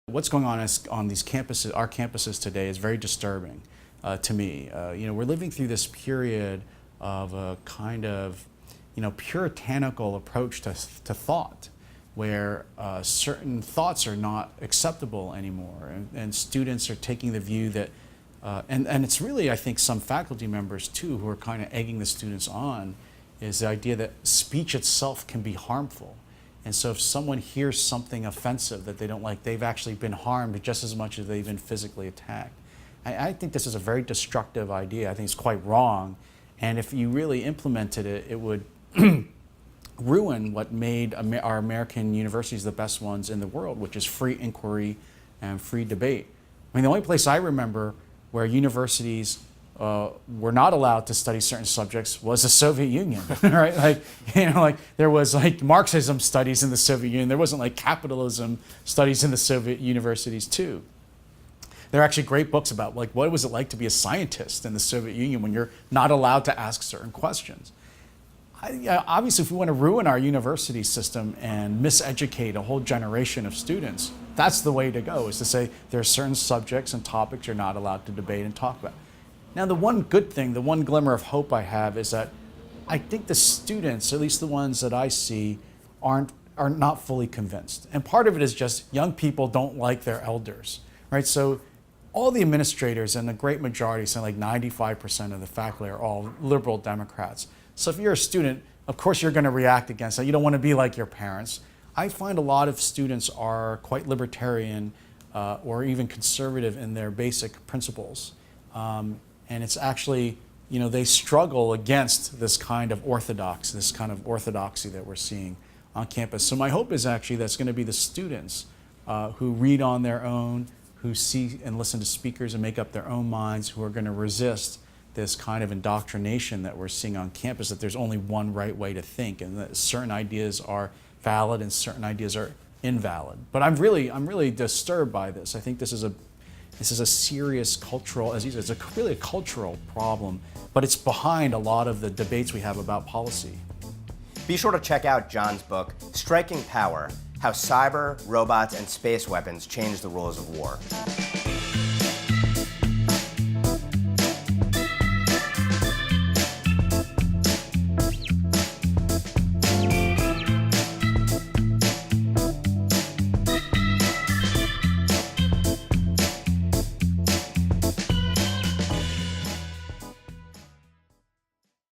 What's going on these campuses, our campuses today, is very disturbing to me. We're living through this period of a kind of, puritanical approach to thought, where certain thoughts are not acceptable anymore, and students are taking the view that, and it's really, I think, some faculty members too who are kind of egging the students on, is the idea that speech itself can be harmful. And so if someone hears something offensive that they don't like, they've actually been harmed just as much as they've been physically attacked. I think this is a very destructive idea. I think it's quite wrong. And if you really implemented it, it would ruin what made our American universities the best ones in the world, which is free inquiry and free debate. I mean, the only place I remember where universities were not allowed to study certain subjects was the Soviet Union, right? Like there was like Marxism studies in the Soviet Union. There wasn't like capitalism studies in the Soviet universities too. There are actually great books about like what was it like to be a scientist in the Soviet Union when you're not allowed to ask certain questions. Obviously, if we want to ruin our university system and miseducate a whole generation of students, that's the way to go, is to say there are certain subjects and topics you're not allowed to debate and talk about. Now, the one good thing, the one glimmer of hope I have is that I think the students, at least the ones that I see, are not fully convinced. And part of it is just young people don't like their elders, right? So all the administrators and the great majority, so like 95% of the faculty are all liberal Democrats. So if you're a student, of course you're going to react against that. You don't want to be like your parents. I find a lot of students are quite libertarian or even conservative in their basic principles. And it's actually, they struggle against this kind of orthodoxy that we're seeing on campus. So my hope is actually that's going to be the students who read on their own, who see and listen to speakers and make up their own minds, who are going to resist this kind of indoctrination that we're seeing on campus, that there's only one right way to think and that certain ideas are valid and certain ideas are invalid. But I'm really disturbed by this. I think this is a serious cultural, as you said, it's really a cultural problem, but it's behind a lot of the debates we have about policy. Be sure to check out John's book, Striking Power: How Cyber, Robots, and Space Weapons Change the Rules of War.